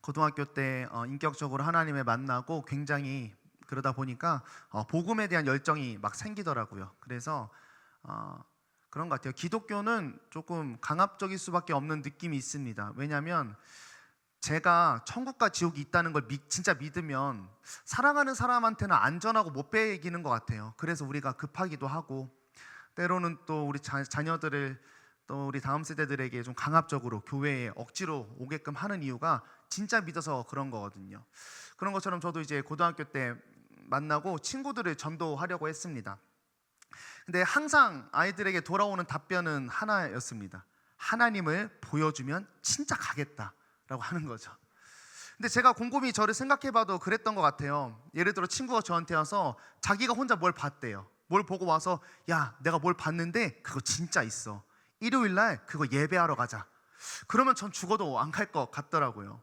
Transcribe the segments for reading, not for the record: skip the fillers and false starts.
고등학교 때 인격적으로 하나님을 만나고 굉장히 그러다 보니까 복음에 대한 열정이 막 생기더라고요. 그래서 그런 것 같아요. 기독교는 조금 강압적일 수밖에 없는 느낌이 있습니다. 왜냐하면 제가 천국과 지옥이 있다는 걸 진짜 믿으면 사랑하는 사람한테는 안전하고 못 배기는 것 같아요. 그래서 우리가 급하기도 하고, 때로는 또 우리 자녀들을 또 우리 다음 세대들에게 좀 강압적으로 교회에 억지로 오게끔 하는 이유가 진짜 믿어서 그런 거거든요. 그런 것처럼 저도 이제 고등학교 때 만나고 친구들을 전도하려고 했습니다. 근데 항상 아이들에게 돌아오는 답변은 하나였습니다. 하나님을 보여주면 진짜 가겠다라고 하는 거죠. 근데 제가 곰곰이 저를 생각해봐도 그랬던 것 같아요. 예를 들어 친구가 저한테 와서 자기가 혼자 뭘 봤대요. 뭘 보고 와서 야, 내가 뭘 봤는데 그거 진짜 있어. 일요일날 그거 예배하러 가자. 그러면 전 죽어도 안 갈 것 같더라고요.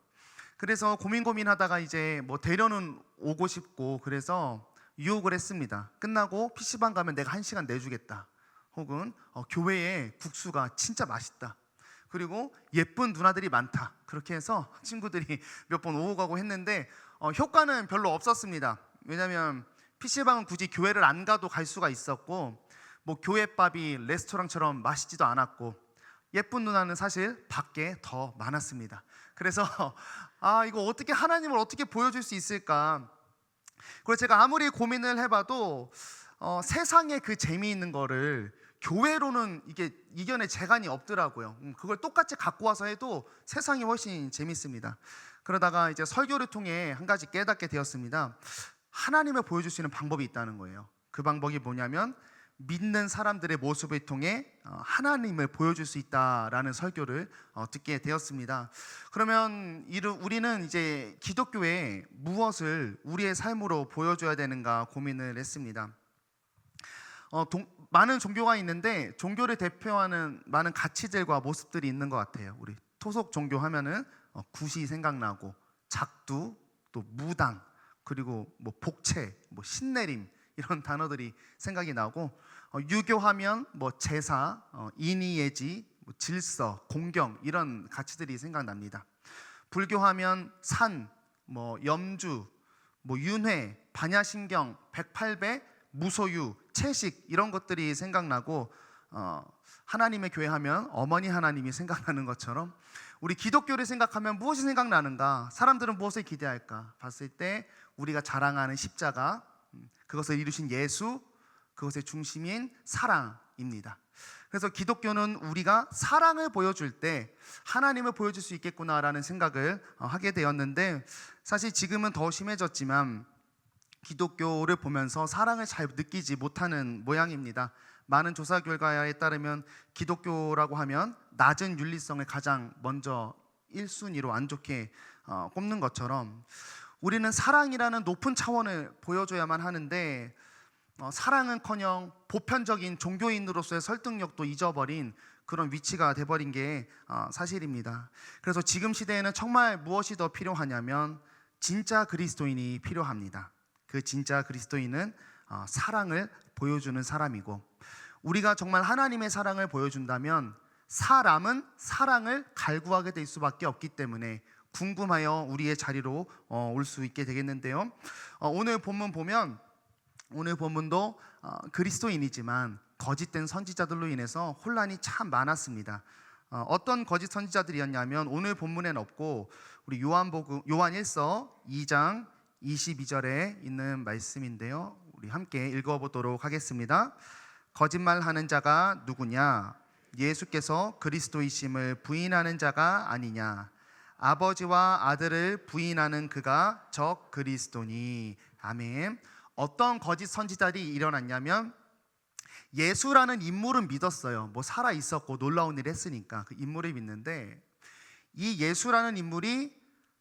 그래서 고민하다가 이제 뭐 데려는 오고 싶고 그래서 유혹을 했습니다. 끝나고 PC방 가면 내가 1시간 내주겠다. 혹은 교회에 국수가 진짜 맛있다. 그리고 예쁜 누나들이 많다. 그렇게 해서 친구들이 몇 번 오고 가고 했는데 효과는 별로 없었습니다. 왜냐하면 PC방은 굳이 교회를 안 가도 갈 수가 있었고, 뭐 교회밥이 레스토랑처럼 맛있지도 않았고, 예쁜 누나는 사실 밖에 더 많았습니다. 그래서 이거 어떻게 하나님을 어떻게 보여줄 수 있을까? 그래서 제가 아무리 고민을 해봐도 세상에 그 재미있는 거를 교회로는 이게 이겨낼 재간이 없더라고요. 그걸 똑같이 갖고 와서 해도 세상이 훨씬 재밌습니다. 그러다가 이제 설교를 통해 한 가지 깨닫게 되었습니다. 하나님을 보여줄 수 있는 방법이 있다는 거예요. 그 방법이 뭐냐면 믿는 사람들의 모습을 통해 하나님을 보여줄 수 있다라는 설교를 듣게 되었습니다. 그러면 우리는 이제 기독교에 무엇을 우리의 삶으로 보여줘야 되는가 고민을 했습니다. 많은 종교가 있는데 종교를 대표하는 많은 가치들과 모습들이 있는 것 같아요. 우리 토속 종교 하면은 굿이 생각나고, 작두, 또 무당, 그리고 뭐 복채, 뭐 신내림 이런 단어들이 생각이 나고, 유교하면 뭐 제사, 인의예지, 뭐 질서, 공경 이런 가치들이 생각납니다. 불교하면 산, 뭐 염주, 뭐 윤회, 반야신경, 108배, 무소유, 채식 이런 것들이 생각나고, 하나님의 교회 하면 어머니 하나님이 생각나는 것처럼 우리 기독교를 생각하면 무엇이 생각나는가? 사람들은 무엇을 기대할까? 봤을 때 우리가 자랑하는 십자가, 그것을 이루신 예수, 그것의 중심인 사랑입니다. 그래서 기독교는 우리가 사랑을 보여줄 때 하나님을 보여줄 수 있겠구나라는 생각을 하게 되었는데, 사실 지금은 더 심해졌지만 기독교를 보면서 사랑을 잘 느끼지 못하는 모양입니다. 많은 조사 결과에 따르면 기독교라고 하면 낮은 윤리성을 가장 먼저 1순위로 안 좋게 꼽는 것처럼 우리는 사랑이라는 높은 차원을 보여줘야만 하는데, 사랑은커녕 보편적인 종교인으로서의 설득력도 잊어버린 그런 위치가 돼버린 게 사실입니다. 그래서 지금 시대에는 정말 무엇이 더 필요하냐면 진짜 그리스도인이 필요합니다. 그 진짜 그리스도인은 사랑을 보여주는 사람이고, 우리가 정말 하나님의 사랑을 보여준다면 사람은 사랑을 갈구하게 될 수밖에 없기 때문에 궁금하여 우리의 자리로 올 수 있게 되겠는데요. 오늘 본문 보면, 오늘 본문도 그리스도인이지만 거짓된 선지자들로 인해서 혼란이 참 많았습니다. 어떤 거짓 선지자들이었냐면 오늘 본문엔 없고 우리 요한 1서 2장 22절에 있는 말씀인데요. 우리 함께 읽어보도록 하겠습니다. 거짓말하는 자가 누구냐? 예수께서 그리스도이심을 부인하는 자가 아니냐? 아버지와 아들을 부인하는 그가 적 그리스도니. 아멘. 어떤 거짓 선지자들이 일어났냐면 예수라는 인물은 믿었어요. 뭐 살아 있었고 놀라운 일을 했으니까 그 인물을 믿는데, 이 예수라는 인물이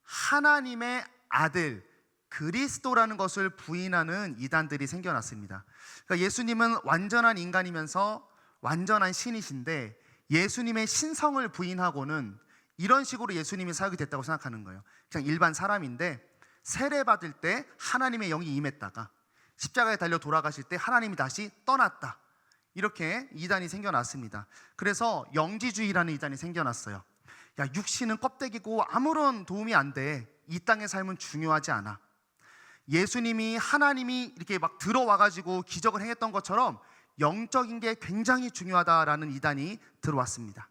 하나님의 아들 그리스도라는 것을 부인하는 이단들이 생겨났습니다. 그러니까 예수님은 완전한 인간이면서 완전한 신이신데 예수님의 신성을 부인하고는 이런 식으로 예수님이 사역이 됐다고 생각하는 거예요. 그냥 일반 사람인데 세례받을 때 하나님의 영이 임했다가 십자가에 달려 돌아가실 때 하나님이 다시 떠났다. 이렇게 이단이 생겨났습니다. 그래서 영지주의라는 이단이 생겨났어요. 야, 육신은 껍데기고 아무런 도움이 안 돼. 이 땅의 삶은 중요하지 않아. 예수님이 하나님이 이렇게 막 들어와가지고 기적을 행했던 것처럼 영적인 게 굉장히 중요하다라는 이단이 들어왔습니다.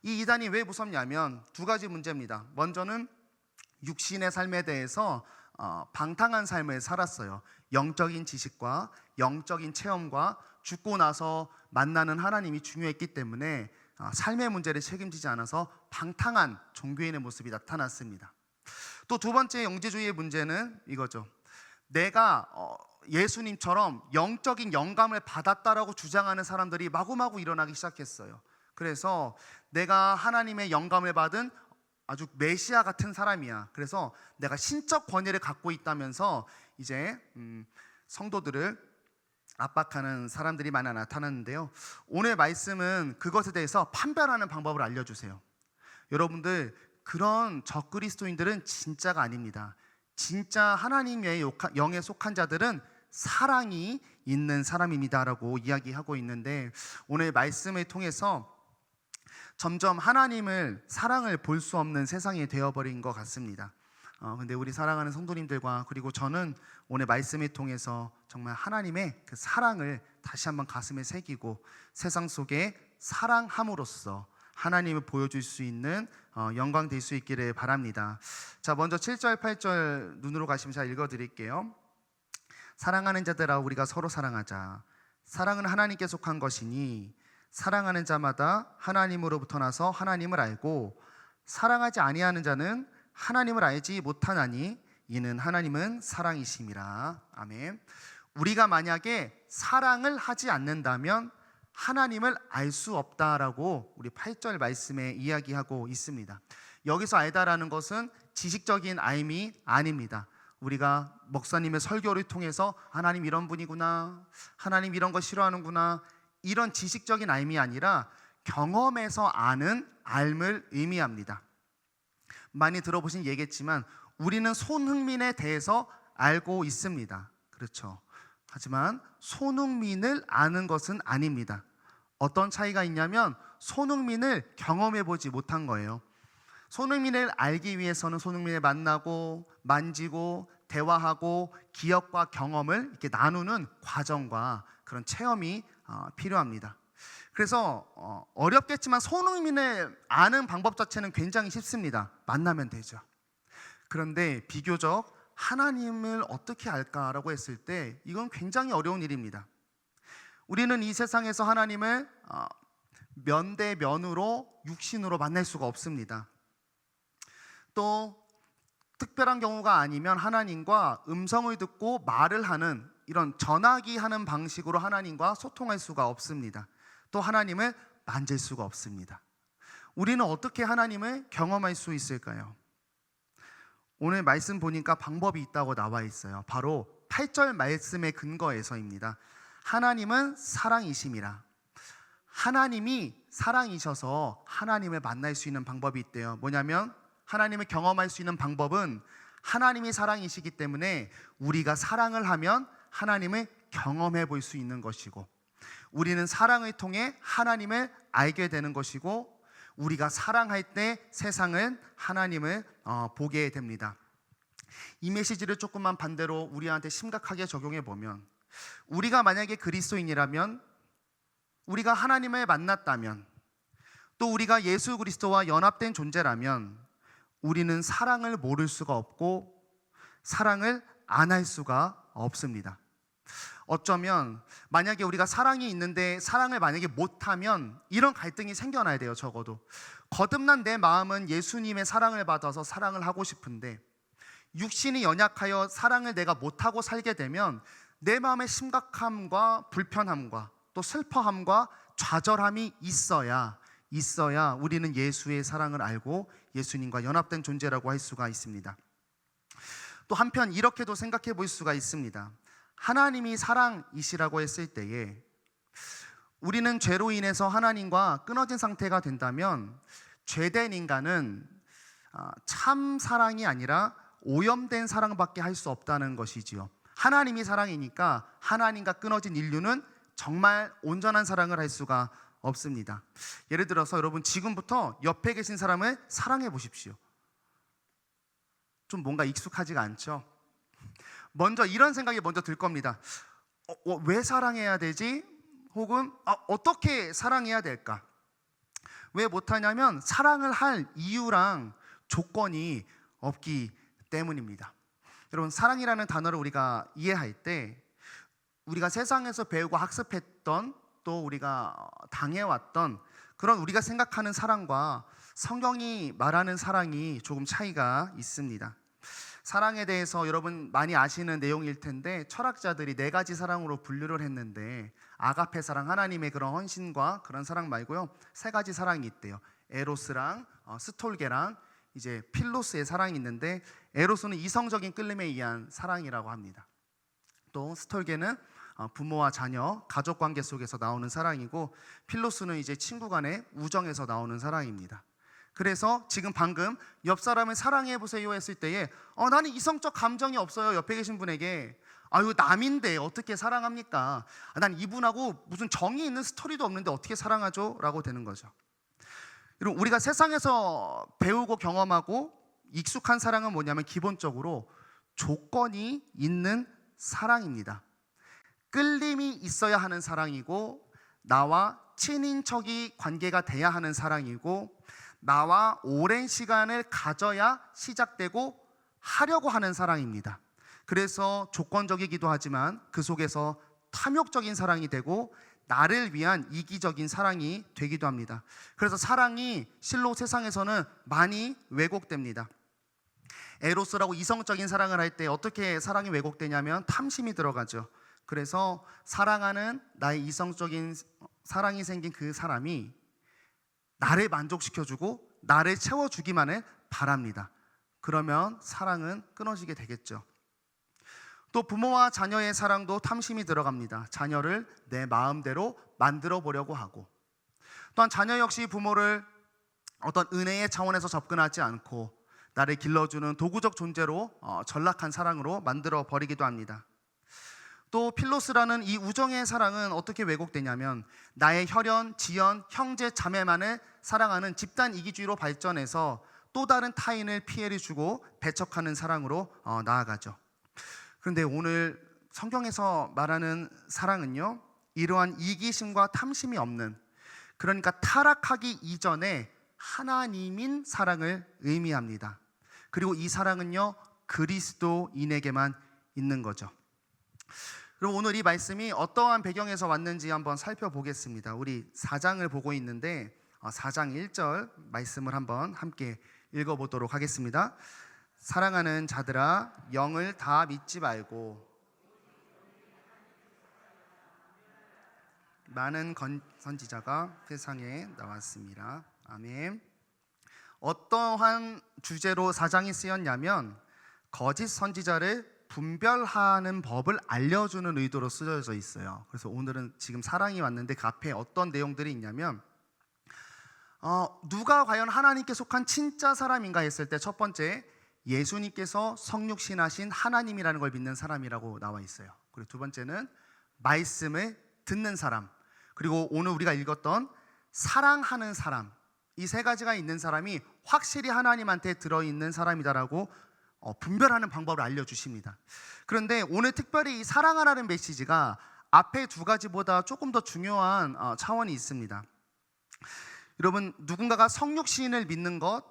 이 이단이 왜 무섭냐면 두 가지 문제입니다. 먼저는 육신의 삶에 대해서 방탕한 삶을 살았어요. 영적인 지식과 영적인 체험과 죽고 나서 만나는 하나님이 중요했기 때문에 삶의 문제를 책임지지 않아서 방탕한 종교인의 모습이 나타났습니다. 또 두 번째 영지주의의 문제는 이거죠. 내가 예수님처럼 영적인 영감을 받았다라고 주장하는 사람들이 마구마구 일어나기 시작했어요. 그래서 내가 하나님의 영감을 받은 아주 메시아 같은 사람이야. 그래서 내가 신적 권위를 갖고 있다면서 이제 성도들을 압박하는 사람들이 많이 나타났는데요. 오늘 말씀은 그것에 대해서 판별하는 방법을 알려주세요. 여러분들, 그런 적그리스도인들은 진짜가 아닙니다. 진짜 하나님의 영에 속한 자들은 사랑이 있는 사람입니다라고 이야기하고 있는데, 오늘 말씀을 통해서 점점 하나님을, 사랑을 볼 수 없는 세상이 되어버린 것 같습니다. 근데 우리 사랑하는 성도님들과 그리고 저는 오늘 말씀을 통해서 정말 하나님의 그 사랑을 다시 한번 가슴에 새기고 세상 속에 사랑함으로써 하나님을 보여줄 수 있는 영광 될 수 있기를 바랍니다. 자, 먼저 7절 8절 눈으로 가시면 제가 읽어드릴게요. 사랑하는 자들아, 우리가 서로 사랑하자. 사랑은 하나님께 속한 것이니 사랑하는 자마다 하나님으로부터 나서 하나님을 알고 사랑하지 아니하는 자는 하나님을 알지 못하나니 이는 하나님은 사랑이심이라. 아멘. 우리가 만약에 사랑을 하지 않는다면 하나님을 알 수 없다라고 우리 8절 말씀에 이야기하고 있습니다. 여기서 알다라는 것은 지식적인 알미 아닙니다. 우리가 목사님의 설교를 통해서 하나님 이런 분이구나, 하나님 이런 거 싫어하는구나, 이런 지식적인 알미 아니라 경험에서 아는 알을 의미합니다. 많이 들어보신 얘기겠지만 우리는 손흥민에 대해서 알고 있습니다. 그렇죠. 하지만 손흥민을 아는 것은 아닙니다. 어떤 차이가 있냐면 손흥민을 경험해 보지 못한 거예요. 손흥민을 알기 위해서는 손흥민을 만나고 만지고 대화하고 기억과 경험을 이렇게 나누는 과정과 그런 체험이 필요합니다. 그래서 어렵겠지만 손흥민을 아는 방법 자체는 굉장히 쉽습니다. 만나면 되죠. 그런데 비교적 하나님을 어떻게 알까라고 했을 때 이건 굉장히 어려운 일입니다. 우리는 이 세상에서 하나님을 면대면으로 육신으로 만날 수가 없습니다. 또 특별한 경우가 아니면 하나님과 음성을 듣고 말을 하는 이런 전화기 하는 방식으로 하나님과 소통할 수가 없습니다. 또 하나님을 만질 수가 없습니다. 우리는 어떻게 하나님을 경험할 수 있을까요? 오늘 말씀 보니까 방법이 있다고 나와 있어요. 바로 8절 말씀의 근거에서입니다. 하나님은 사랑이심이라. 하나님이 사랑이셔서 하나님을 만날 수 있는 방법이 있대요. 뭐냐면 하나님을 경험할 수 있는 방법은 하나님이 사랑이시기 때문에 우리가 사랑을 하면 하나님을 경험해 볼 수 있는 것이고, 우리는 사랑을 통해 하나님을 알게 되는 것이고, 우리가 사랑할 때 세상은 하나님을 보게 됩니다. 이 메시지를 조금만 반대로 우리한테 심각하게 적용해 보면, 우리가 만약에 그리스도인이라면, 우리가 하나님을 만났다면, 또 우리가 예수 그리스도와 연합된 존재라면 우리는 사랑을 모를 수가 없고 사랑을 안 할 수가 없습니다. 어쩌면 만약에 우리가 사랑이 있는데 사랑을 만약에 못하면 이런 갈등이 생겨나야 돼요. 적어도 거듭난 내 마음은 예수님의 사랑을 받아서 사랑을 하고 싶은데 육신이 연약하여 사랑을 내가 못하고 살게 되면 내 마음의 심각함과 불편함과 또 슬퍼함과 좌절함이 있어야 우리는 예수의 사랑을 알고 예수님과 연합된 존재라고 할 수가 있습니다. 또 한편 이렇게도 생각해 볼 수가 있습니다. 하나님이 사랑이시라고 했을 때에 우리는 죄로 인해서 하나님과 끊어진 상태가 된다면 죄된 인간은 참 사랑이 아니라 오염된 사랑밖에 할 수 없다는 것이지요. 하나님이 사랑이니까 하나님과 끊어진 인류는 정말 온전한 사랑을 할 수가 없습니다. 예를 들어서 여러분 지금부터 옆에 계신 사람을 사랑해 보십시오. 좀 뭔가 익숙하지가 않죠. 먼저 이런 생각이 먼저 들 겁니다. 왜 사랑해야 되지? 혹은 어떻게 사랑해야 될까? 왜 못하냐면 사랑을 할 이유랑 조건이 없기 때문입니다. 여러분, 사랑이라는 단어를 우리가 이해할 때 우리가 세상에서 배우고 학습했던, 또 우리가 당해왔던 그런 우리가 생각하는 사랑과 성경이 말하는 사랑이 조금 차이가 있습니다. 사랑에 대해서 여러분 많이 아시는 내용일 텐데, 철학자들이 4가지 사랑으로 분류를 했는데, 아가페 사랑, 하나님의 그런 헌신과 그런 사랑 말고요, 3가지 사랑이 있대요. 에로스랑 스톨게랑 이제 필로스의 사랑이 있는데, 에로스는 이성적인 끌림에 의한 사랑이라고 합니다. 또 스톨게는 부모와 자녀, 가족 관계 속에서 나오는 사랑이고, 필로스는 이제 친구 간의 우정에서 나오는 사랑입니다. 그래서 지금 방금 옆 사람을 사랑해 보세요 했을 때에 나는 이성적 감정이 없어요. 옆에 계신 분에게 이거 남인데 어떻게 사랑합니까? 난 이분하고 무슨 정이 있는 스토리도 없는데 어떻게 사랑하죠? 라고 되는 거죠. 여러분, 우리가 세상에서 배우고 경험하고 익숙한 사랑은 뭐냐면 기본적으로 조건이 있는 사랑입니다. 끌림이 있어야 하는 사랑이고, 나와 친인척이 관계가 돼야 하는 사랑이고, 나와 오랜 시간을 가져야 시작되고 하려고 하는 사랑입니다. 그래서 조건적이기도 하지만 그 속에서 탐욕적인 사랑이 되고 나를 위한 이기적인 사랑이 되기도 합니다. 그래서 사랑이 실로 세상에서는 많이 왜곡됩니다. 에로스라고 이성적인 사랑을 할 때 어떻게 사랑이 왜곡되냐면 탐심이 들어가죠. 그래서 사랑하는 나의 이성적인 사랑이 생긴 그 사람이 나를 만족시켜주고 나를 채워주기만을 바랍니다. 그러면 사랑은 끊어지게 되겠죠. 또 부모와 자녀의 사랑도 탐심이 들어갑니다. 자녀를 내 마음대로 만들어 보려고 하고, 또한 자녀 역시 부모를 어떤 은혜의 차원에서 접근하지 않고 나를 길러주는 도구적 존재로 전락한 사랑으로 만들어 버리기도 합니다. 또 필로스라는 이 우정의 사랑은 어떻게 왜곡되냐면 나의 혈연, 지연, 형제, 자매만을 사랑하는 집단 이기주의로 발전해서 또 다른 타인을 피해를 주고 배척하는 사랑으로 나아가죠. 그런데 오늘 성경에서 말하는 사랑은요, 이러한 이기심과 탐심이 없는, 그러니까 타락하기 이전에 하나님인 사랑을 의미합니다. 그리고 이 사랑은요, 그리스도인에게만 있는 거죠. 그럼 오늘 이 말씀이 어떠한 배경에서 왔는지 한번 살펴보겠습니다. 우리 4장을 보고 있는데 4장 1절 말씀을 한번 함께 읽어보도록 하겠습니다. 사랑하는 자들아, 영을 다 믿지 말고 많은 선지자가 세상에 나왔습니다. 아멘. 어떠한 주제로 4장이 쓰였냐면 거짓 선지자를 분별하는 법을 알려주는 의도로 쓰여져 있어요. 그래서 오늘은 지금 사랑이 왔는데 그 앞에 어떤 내용들이 있냐면 누가 과연 하나님께 속한 진짜 사람인가 했을 때 첫 번째, 예수님께서 성육신하신 하나님이라는 걸 믿는 사람이라고 나와 있어요. 그리고 두 번째는 말씀을 듣는 사람, 그리고 오늘 우리가 읽었던 사랑하는 사람, 이 3가지가 있는 사람이 확실히 하나님한테 들어있는 사람이다라고 분별하는 방법을 알려주십니다. 그런데 오늘 특별히 이 사랑하라는 메시지가 앞에 2가지보다 조금 더 중요한 차원이 있습니다. 여러분, 누군가가 성육신을 믿는 것,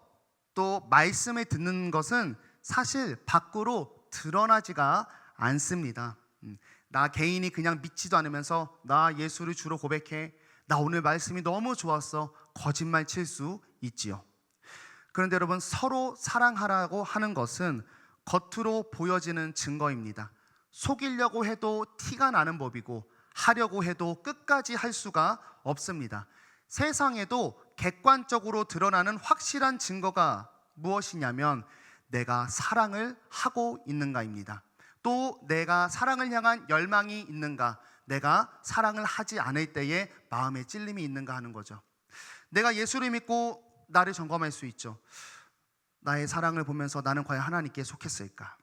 또 말씀을 듣는 것은 사실 밖으로 드러나지가 않습니다. 나 개인이 그냥 믿지도 않으면서 나 예수를 주로 고백해, 나 오늘 말씀이 너무 좋았어, 거짓말 칠 수 있지요. 그런데 여러분, 서로 사랑하라고 하는 것은 겉으로 보여지는 증거입니다. 속이려고 해도 티가 나는 법이고 하려고 해도 끝까지 할 수가 없습니다. 세상에도 객관적으로 드러나는 확실한 증거가 무엇이냐면 내가 사랑을 하고 있는가입니다. 또 내가 사랑을 향한 열망이 있는가, 내가 사랑을 하지 않을 때에 마음에 찔림이 있는가 하는 거죠. 내가 예수를 믿고 나를 점검할 수 있죠. 나의 사랑을 보면서 나는 과연 하나님께 속했을까?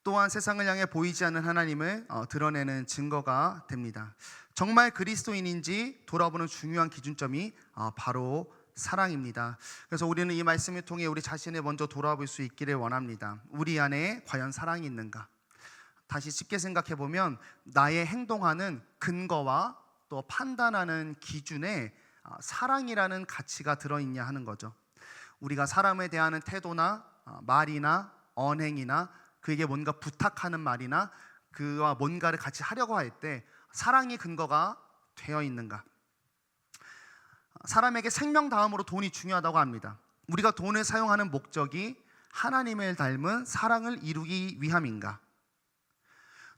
또한 세상을 향해 보이지 않는 하나님을 드러내는 증거가 됩니다. 정말 그리스도인인지 돌아보는 중요한 기준점이 바로 사랑입니다. 그래서 우리는 이 말씀을 통해 우리 자신을 먼저 돌아볼 수 있기를 원합니다. 우리 안에 과연 사랑이 있는가? 다시 쉽게 생각해 보면 나의 행동하는 근거와 또 판단하는 기준에 사랑이라는 가치가 들어있냐 하는 거죠. 우리가 사람에 대하는 태도나 말이나 언행이나 그에게 뭔가 부탁하는 말이나 그와 뭔가를 같이 하려고 할 때 사랑의 근거가 되어 있는가? 사람에게 생명 다음으로 돈이 중요하다고 합니다. 우리가 돈을 사용하는 목적이 하나님을 닮은 사랑을 이루기 위함인가?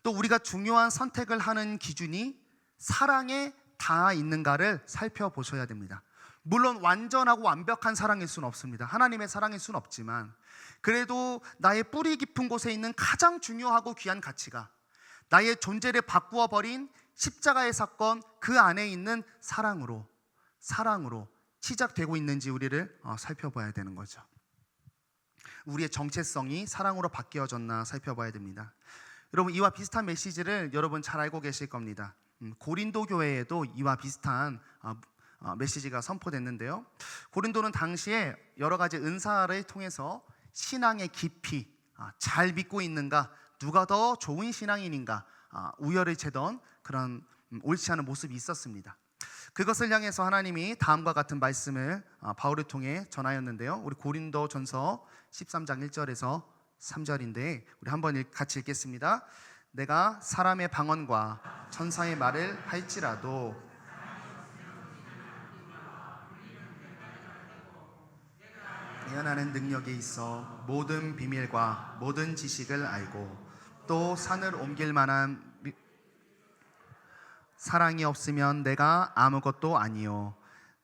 또 우리가 중요한 선택을 하는 기준이 사랑에 닿아 있는가를 살펴보셔야 됩니다. 물론 완전하고 완벽한 사랑일 수는 없습니다. 하나님의 사랑일 수는 없지만 그래도 나의 뿌리 깊은 곳에 있는 가장 중요하고 귀한 가치가 나의 존재를 바꾸어 버린 십자가의 사건 그 안에 있는 사랑으로 시작되고 있는지 우리를 살펴봐야 되는 거죠. 우리의 정체성이 사랑으로 바뀌어졌나 살펴봐야 됩니다. 여러분, 이와 비슷한 메시지를 여러분 잘 알고 계실 겁니다. 고린도 교회에도 이와 비슷한 메시지가 선포됐는데요. 고린도는 당시에 여러 가지 은사를 통해서 신앙의 깊이, 잘 믿고 있는가, 누가 더 좋은 신앙인인가 우열을 재던 그런 옳지 않은 모습이 있었습니다. 그것을 향해서 하나님이 다음과 같은 말씀을 바울을 통해 전하였는데요. 우리 고린도전서 13장 1절에서 3절인데 우리 한번 같이 읽겠습니다. 내가 사람의 방언과 천사의 말을 할지라도 예언하는 능력이 있어 모든 비밀과 모든 지식을 알고 또 산을 옮길 만한 사랑이 없으면 내가 아무것도 아니요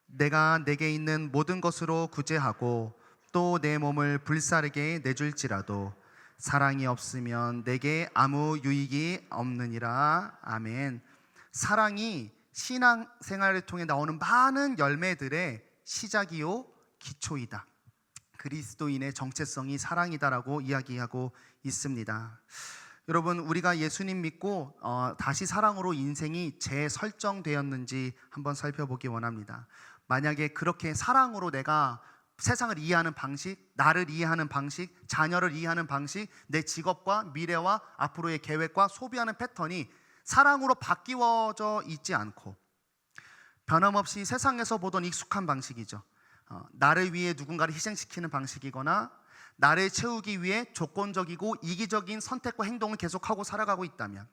내가 내게 있는 모든 것으로 구제하고 또 내 몸을 불사르게 내줄지라도 사랑이 없으면 내게 아무 유익이 없느니라. 아멘. 사랑이 신앙생활을 통해 나오는 많은 열매들의 시작이요 기초이다. 그리스도인의 정체성이 사랑이다라고 이야기하고 있습니다. 여러분, 우리가 예수님 믿고 다시 사랑으로 인생이 재설정되었는지 한번 살펴보기 원합니다. 만약에 그렇게 사랑으로 내가 세상을 이해하는 방식, 나를 이해하는 방식, 자녀를 이해하는 방식, 내 직업과 미래와 앞으로의 계획과 소비하는 패턴이 사랑으로 바뀌어져 있지 않고 변함없이 세상에서 보던 익숙한 방식이죠. 나를 위해 누군가를 희생시키는 방식이거나 나를 채우기 위해 조건적이고 이기적인 선택과 행동을 계속하고 살아가고 있다면,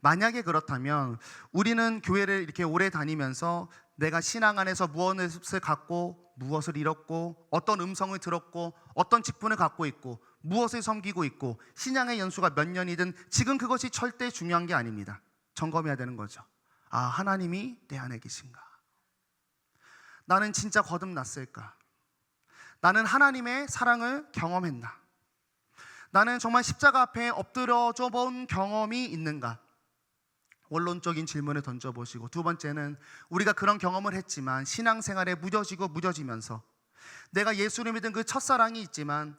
만약에 그렇다면 우리는 교회를 이렇게 오래 다니면서 내가 신앙 안에서 무엇을 갖고 무엇을 잃었고 어떤 음성을 들었고 어떤 직분을 갖고 있고 무엇을 섬기고 있고 신앙의 연수가 몇 년이든 지금 그것이 절대 중요한 게 아닙니다. 점검해야 되는 거죠. 하나님이 내 안에 계신가? 나는 진짜 거듭났을까? 나는 하나님의 사랑을 경험했나? 나는 정말 십자가 앞에 엎드려져 본 경험이 있는가? 원론적인 질문을 던져보시고, 두 번째는 우리가 그런 경험을 했지만 신앙생활에 무뎌지면서 내가 예수를 믿은 그 첫사랑이 있지만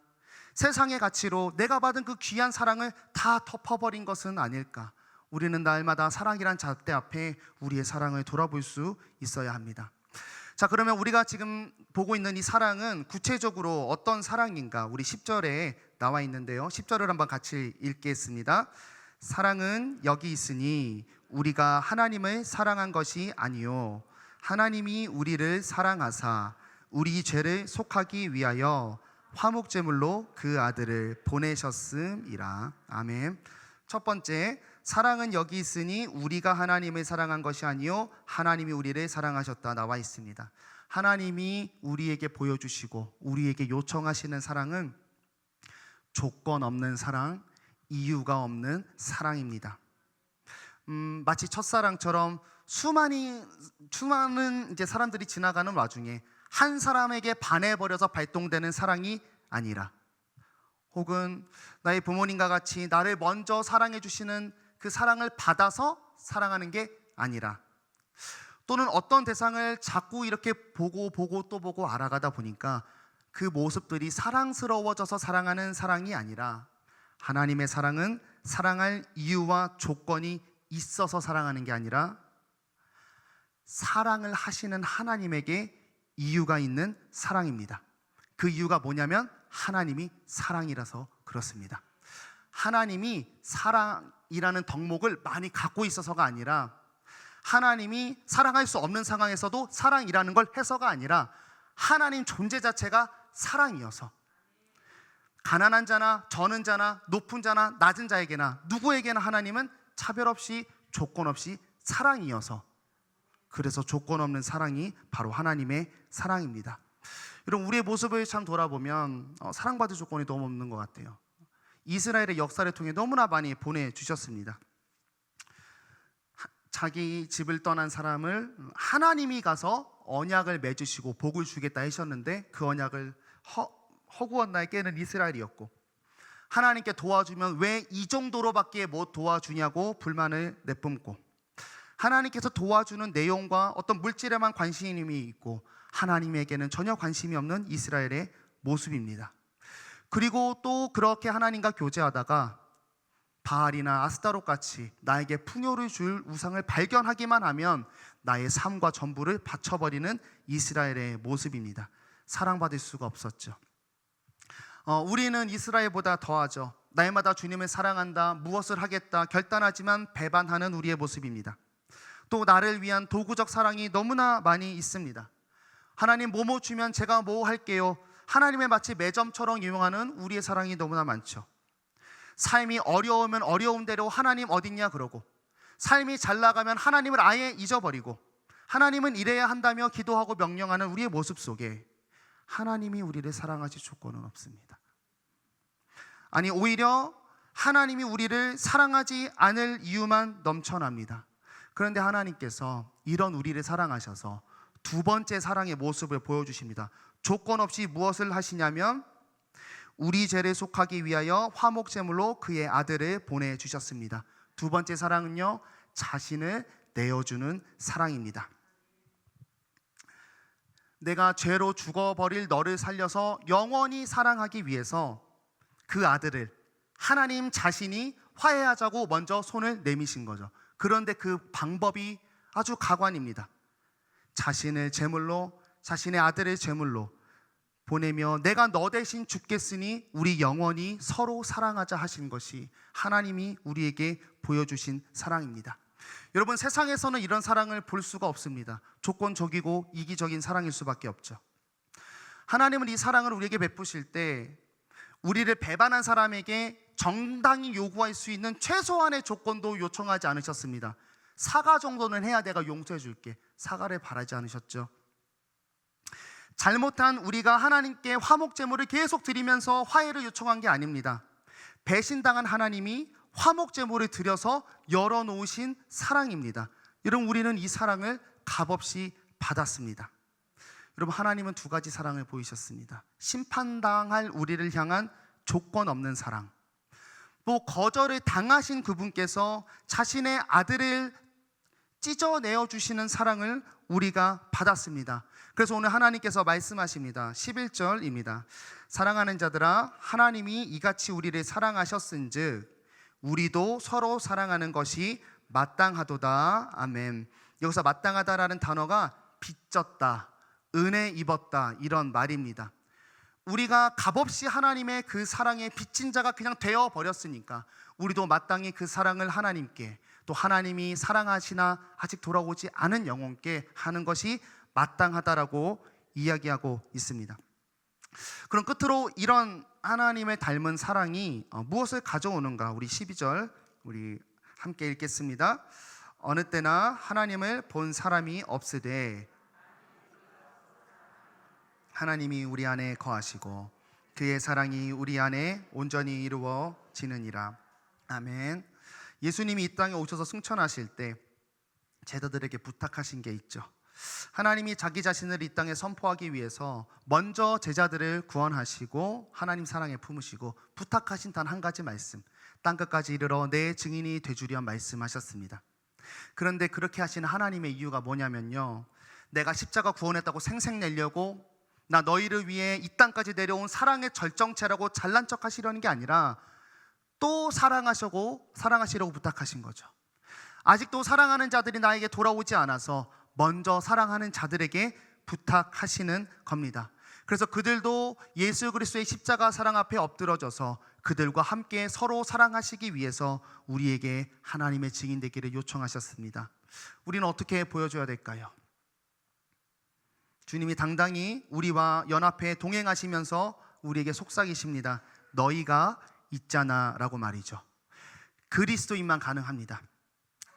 세상의 가치로 내가 받은 그 귀한 사랑을 다 덮어버린 것은 아닐까? 우리는 날마다 사랑이란 잣대 앞에 우리의 사랑을 돌아볼 수 있어야 합니다. 자, 그러면 우리가 지금 보고 있는 이 사랑은 구체적으로 어떤 사랑인가? 우리 10절에 나와 있는데요. 10절을 한번 같이 읽겠습니다. 사랑은 여기 있으니 우리가 하나님을 사랑한 것이 아니요 하나님이 우리를 사랑하사 우리 죄를 속하기 위하여 화목제물로 그 아들을 보내셨음이라. 아멘. 첫 번째, 사랑은 여기 있으니 우리가 하나님을 사랑한 것이 아니요 하나님이 우리를 사랑하셨다 나와 있습니다. 하나님이 우리에게 보여주시고 우리에게 요청하시는 사랑은 조건 없는 사랑, 이유가 없는 사랑입니다. 마치 첫사랑처럼 수많은 이제 사람들이 지나가는 와중에 한 사람에게 반해버려서 발동되는 사랑이 아니라, 혹은 나의 부모님과 같이 나를 먼저 사랑해 주시는 그 사랑을 받아서 사랑하는 게 아니라, 또는 어떤 대상을 자꾸 이렇게 보고 또 보고 알아가다 보니까 그 모습들이 사랑스러워져서 사랑하는 사랑이 아니라, 하나님의 사랑은 사랑할 이유와 조건이 있어서 사랑하는 게 아니라 사랑을 하시는 하나님에게 이유가 있는 사랑입니다. 그 이유가 뭐냐면 하나님이 사랑이라서 그렇습니다. 하나님이 사랑이라는 덕목을 많이 갖고 있어서가 아니라, 하나님이 사랑할 수 없는 상황에서도 사랑이라는 걸 해서가 아니라, 하나님 존재 자체가 사랑이어서 가난한 자나 저는 자나 높은 자나 낮은 자에게나 누구에게나 하나님은 차별 없이 조건 없이 사랑이어서, 그래서 조건 없는 사랑이 바로 하나님의 사랑입니다. 여러분, 우리의 모습을 참 돌아보면 사랑받을 조건이 너무 없는 것 같아요. 이스라엘의 역사를 통해 너무나 많이 보내주셨습니다. 자기 집을 떠난 사람을 하나님이 가서 언약을 맺으시고 복을 주겠다 하셨는데, 그 언약을 허구한 깨는 이스라엘이었고, 하나님께 도와주면 왜 이 정도로밖에 못 도와주냐고 불만을 내뿜고, 하나님께서 도와주는 내용과 어떤 물질에만 관심이 있고 하나님에게는 전혀 관심이 없는 이스라엘의 모습입니다. 그리고 또 그렇게 하나님과 교제하다가 바알이나 아스타롯 같이 나에게 풍요를 줄 우상을 발견하기만 하면 나의 삶과 전부를 바쳐버리는 이스라엘의 모습입니다. 사랑받을 수가 없었죠. 우리는 이스라엘보다 더하죠. 날마다 주님을 사랑한다, 무엇을 하겠다 결단하지만 배반하는 우리의 모습입니다. 또 나를 위한 도구적 사랑이 너무나 많이 있습니다. 하나님 뭐뭐 주면 제가 뭐 할게요. 하나님의 마치 매점처럼 이용하는 우리의 사랑이 너무나 많죠. 삶이 어려우면 어려운 대로 하나님 어딨냐 그러고, 삶이 잘 나가면 하나님을 아예 잊어버리고, 하나님은 이래야 한다며 기도하고 명령하는 우리의 모습 속에 하나님이 우리를 사랑하실 조건은 없습니다. 아니, 오히려 하나님이 우리를 사랑하지 않을 이유만 넘쳐납니다. 그런데 하나님께서 이런 우리를 사랑하셔서 두 번째 사랑의 모습을 보여주십니다. 조건 없이 무엇을 하시냐면, 우리 죄를 속하기 위하여 화목제물로 그의 아들을 보내주셨습니다. 두 번째 사랑은요, 자신을 내어주는 사랑입니다. 내가 죄로 죽어버릴 너를 살려서 영원히 사랑하기 위해서 그 아들을 하나님 자신이 화해하자고 먼저 손을 내미신 거죠. 그런데 그 방법이 아주 가관입니다. 자신을 제물로, 자신의 아들을 제물로 보내며 내가 너 대신 죽겠으니 우리 영원히 서로 사랑하자 하신 것이 하나님이 우리에게 보여주신 사랑입니다. 여러분, 세상에서는 이런 사랑을 볼 수가 없습니다. 조건적이고 이기적인 사랑일 수밖에 없죠. 하나님은 이 사랑을 우리에게 베푸실 때 우리를 배반한 사람에게 정당히 요구할 수 있는 최소한의 조건도 요청하지 않으셨습니다. 사과 정도는 해야 내가 용서해 줄게, 사과를 바라지 않으셨죠. 잘못한 우리가 하나님께 화목제물을 계속 드리면서 화해를 요청한 게 아닙니다. 배신당한 하나님이 화목제물을 드려서 열어놓으신 사랑입니다. 여러분, 우리는 이 사랑을 값없이 받았습니다. 여러분, 하나님은 두 가지 사랑을 보이셨습니다. 심판당할 우리를 향한 조건 없는 사랑, 또 거절을 당하신 그분께서 자신의 아들을 찢어내어 주시는 사랑을 우리가 받았습니다. 그래서 오늘 하나님께서 말씀하십니다. 11절입니다. 사랑하는 자들아, 하나님이 이같이 우리를 사랑하셨은즉 우리도 서로 사랑하는 것이 마땅하도다. 아멘. 여기서 마땅하다라는 단어가 빚졌다, 은혜 입었다, 이런 말입니다. 우리가 값없이 하나님의 그 사랑에 빚진 자가 그냥 되어버렸으니까 우리도 마땅히 그 사랑을 하나님께, 또 하나님이 사랑하시나 아직 돌아오지 않은 영혼께 하는 것이 마땅하다라고 이야기하고 있습니다. 그럼 끝으로 이런 하나님을 닮은 사랑이 무엇을 가져오는가? 우리 12절 우리 함께 읽겠습니다. 어느 때나 하나님을 본 사람이 없으되 하나님이 우리 안에 거하시고 그의 사랑이 우리 안에 온전히 이루어지느니라. 아멘. 예수님이 이 땅에 오셔서 승천하실 때 제자들에게 부탁하신 게 있죠. 하나님이 자기 자신을 이 땅에 선포하기 위해서 먼저 제자들을 구원하시고 하나님 사랑에 품으시고 부탁하신 단 한 가지 말씀, 땅끝까지 이르러 내 증인이 되주려 말씀하셨습니다. 그런데 그렇게 하신 하나님의 이유가 뭐냐면요, 내가 십자가 구원했다고 생색내려고 나 너희를 위해 이 땅까지 내려온 사랑의 절정체라고 잘난 척 하시려는 게 아니라 또 사랑하시려고 부탁하신 거죠. 아직도 사랑하는 자들이 나에게 돌아오지 않아서 먼저 사랑하는 자들에게 부탁하시는 겁니다. 그래서 그들도 예수 그리스도의 십자가 사랑 앞에 엎드러져서 그들과 함께 서로 사랑하시기 위해서 우리에게 하나님의 증인 되기를 요청하셨습니다. 우리는 어떻게 보여줘야 될까요? 주님이 당당히 우리와 연합해 동행하시면서 우리에게 속삭이십니다. 너희가 있잖아 라고 말이죠. 그리스도인만 가능합니다.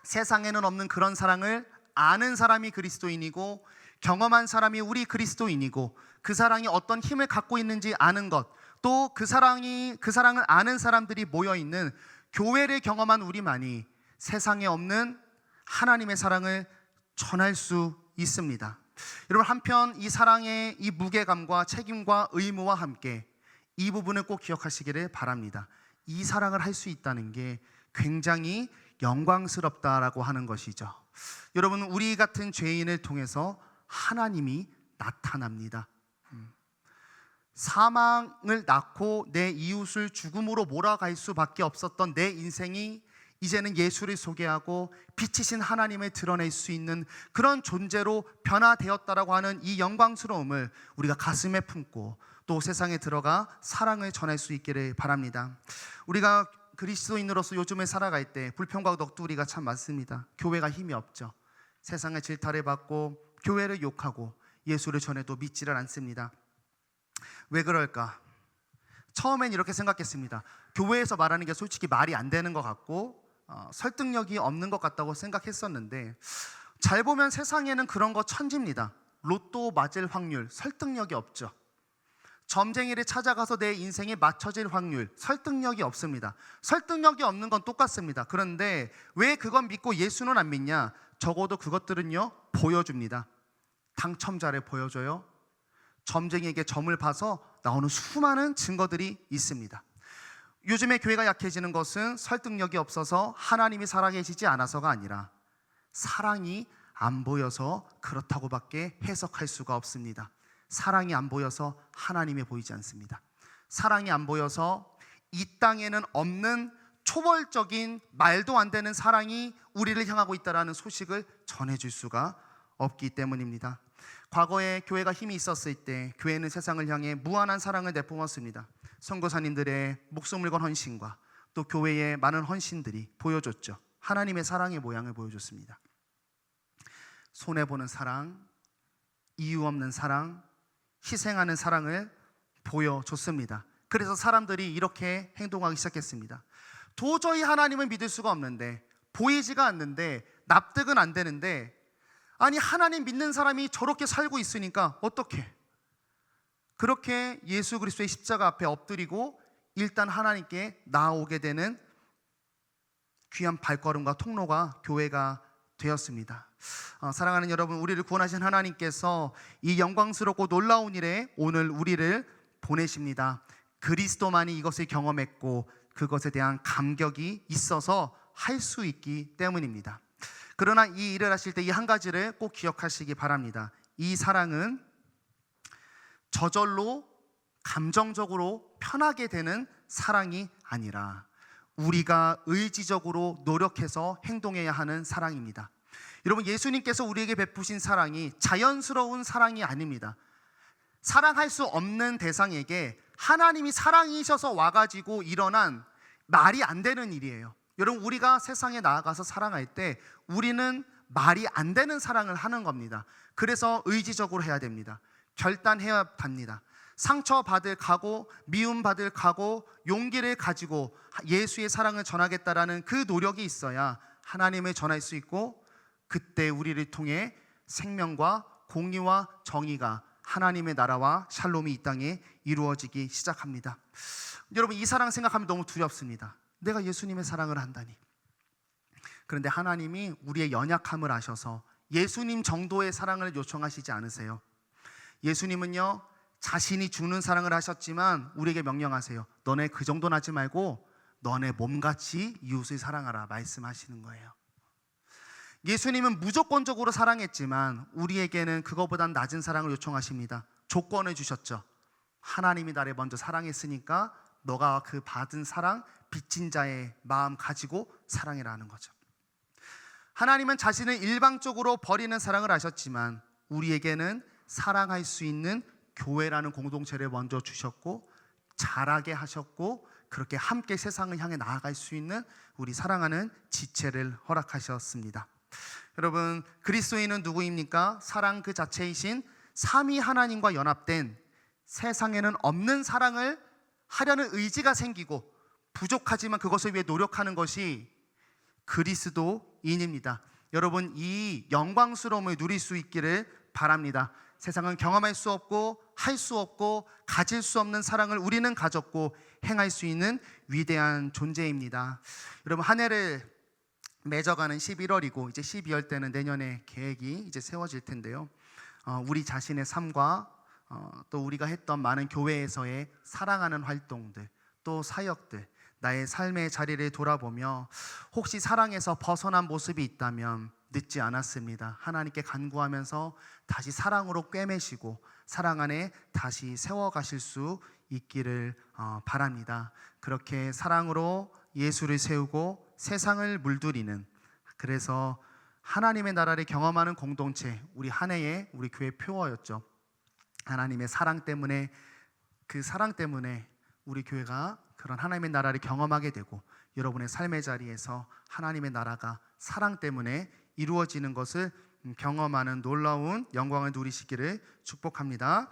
세상에는 없는 그런 사랑을 아는 사람이 그리스도인이고, 경험한 사람이 우리 그리스도인이고, 그 사랑이 어떤 힘을 갖고 있는지 아는 것, 또 그 사랑을 아는 사람들이 모여있는 교회를 경험한 우리만이 세상에 없는 하나님의 사랑을 전할 수 있습니다. 여러분, 한편 이 사랑의 이 무게감과 책임과 의무와 함께 이 부분을 꼭 기억하시기를 바랍니다. 이 사랑을 할 수 있다는 게 굉장히 영광스럽다라고 하는 것이죠. 여러분, 우리 같은 죄인을 통해서 하나님이 나타납니다. 사망을 낳고 내 이웃을 죽음으로 몰아갈 수밖에 없었던 내 인생이 이제는 예수를 소개하고 빛이신 하나님을 드러낼 수 있는 그런 존재로 변화되었다라고 하는 이 영광스러움을 우리가 가슴에 품고 또 세상에 들어가 사랑을 전할 수 있기를 바랍니다. 우리가 그리스도인으로서 요즘에 살아갈 때 불평과 넋두리가 참 많습니다. 교회가 힘이 없죠. 세상의 질타를 받고 교회를 욕하고 예수를 전해도 믿지를 않습니다. 왜 그럴까? 처음엔 이렇게 생각했습니다. 교회에서 말하는 게 솔직히 말이 안 되는 것 같고 설득력이 없는 것 같다고 생각했었는데, 잘 보면 세상에는 그런 거 천지입니다. 로또 맞을 확률, 설득력이 없죠. 점쟁이를 찾아가서 내 인생에 맞춰질 확률, 설득력이 없습니다. 설득력이 없는 건 똑같습니다. 그런데 왜 그건 믿고 예수는 안 믿냐? 적어도 그것들은요, 보여줍니다. 당첨자를 보여줘요. 점쟁이에게 점을 봐서 나오는 수많은 증거들이 있습니다. 요즘에 교회가 약해지는 것은 설득력이 없어서 하나님이 살아계시지 않아서가 아니라 사랑이 안 보여서 그렇다고밖에 해석할 수가 없습니다. 사랑이 안 보여서 하나님이 보이지 않습니다. 사랑이 안 보여서 이 땅에는 없는 초월적인 말도 안 되는 사랑이 우리를 향하고 있다는 소식을 전해줄 수가 없기 때문입니다. 과거에 교회가 힘이 있었을 때 교회는 세상을 향해 무한한 사랑을 내뿜었습니다. 선교사님들의 목숨을 건 헌신과 또 교회의 많은 헌신들이 보여줬죠. 하나님의 사랑의 모양을 보여줬습니다. 손해보는 사랑, 이유 없는 사랑, 희생하는 사랑을 보여줬습니다. 그래서 사람들이 이렇게 행동하기 시작했습니다. 도저히 하나님을 믿을 수가 없는데, 보이지가 않는데, 납득은 안 되는데, 아니 하나님 믿는 사람이 저렇게 살고 있으니까 어떻게? 그렇게 예수 그리스도의 십자가 앞에 엎드리고 일단 하나님께 나아오게 되는 귀한 발걸음과 통로가 교회가 되었습니다. 사랑하는 여러분, 우리를 구원하신 하나님께서 이 영광스럽고 놀라운 일에 오늘 우리를 보내십니다. 그리스도만이 이것을 경험했고 그것에 대한 감격이 있어서 할 수 있기 때문입니다. 그러나 이 일을 하실 때 이 한 가지를 꼭 기억하시기 바랍니다. 이 사랑은 저절로 감정적으로 편하게 되는 사랑이 아니라 우리가 의지적으로 노력해서 행동해야 하는 사랑입니다. 여러분, 예수님께서 우리에게 베푸신 사랑이 자연스러운 사랑이 아닙니다. 사랑할 수 없는 대상에게 하나님이 사랑이셔서 와가지고 일어난 말이 안 되는 일이에요. 여러분, 우리가 세상에 나아가서 사랑할 때 우리는 말이 안 되는 사랑을 하는 겁니다. 그래서 의지적으로 해야 됩니다. 결단해야 합니다. 상처받을 각오, 미움받을 각오, 용기를 가지고 예수의 사랑을 전하겠다라는 그 노력이 있어야 하나님을 전할 수 있고, 그때 우리를 통해 생명과 공의와 정의가, 하나님의 나라와 샬롬이 이 땅에 이루어지기 시작합니다. 여러분, 이 사랑 생각하면 너무 두렵습니다. 내가 예수님의 사랑을 한다니. 그런데 하나님이 우리의 연약함을 아셔서 예수님 정도의 사랑을 요청하시지 않으세요. 예수님은요, 자신이 주는 사랑을 하셨지만 우리에게 명령하세요. 너네 그 정도는 하지 말고 너네 몸같이 이웃을 사랑하라 말씀하시는 거예요. 예수님은 무조건적으로 사랑했지만 우리에게는 그거보단 낮은 사랑을 요청하십니다. 조건을 주셨죠. 하나님이 나를 먼저 사랑했으니까 너가 그 받은 사랑, 빚진 자의 마음 가지고 사랑해라는 거죠. 하나님은 자신을 일방적으로 버리는 사랑을 하셨지만 우리에게는 사랑할 수 있는 교회라는 공동체를 먼저 주셨고 자라게 하셨고 그렇게 함께 세상을 향해 나아갈 수 있는 우리 사랑하는 지체를 허락하셨습니다. 여러분, 그리스도인은 누구입니까? 사랑 그 자체이신 삼위 하나님과 연합된 세상에는 없는 사랑을 하려는 의지가 생기고 부족하지만 그것을 위해 노력하는 것이 그리스도인입니다. 여러분, 이 영광스러움을 누릴 수 있기를 바랍니다. 세상은 경험할 수 없고 할 수 없고 가질 수 없는 사랑을 우리는 가졌고 행할 수 있는 위대한 존재입니다. 여러분, 한 해를 맺어가는 11월이고 이제 12월 때는 내년에 계획이 이제 세워질 텐데요. 우리 자신의 삶과 또 우리가 했던 많은 교회에서의 사랑하는 활동들, 또 사역들, 나의 삶의 자리를 돌아보며 혹시 사랑에서 벗어난 모습이 있다면 늦지 않았습니다. 하나님께 간구하면서 다시 사랑으로 꿰매시고 사랑 안에 다시 세워가실 수 있기를 바랍니다. 그렇게 사랑으로 예수를 세우고 세상을 물들이는, 그래서 하나님의 나라를 경험하는 공동체, 우리 한 해의 우리 교회 표어였죠. 하나님의 사랑 때문에, 그 사랑 때문에 우리 교회가 그런 하나님의 나라를 경험하게 되고 여러분의 삶의 자리에서 하나님의 나라가 사랑 때문에 이루어지는 것을 경험하는 놀라운 영광을 누리시기를 축복합니다.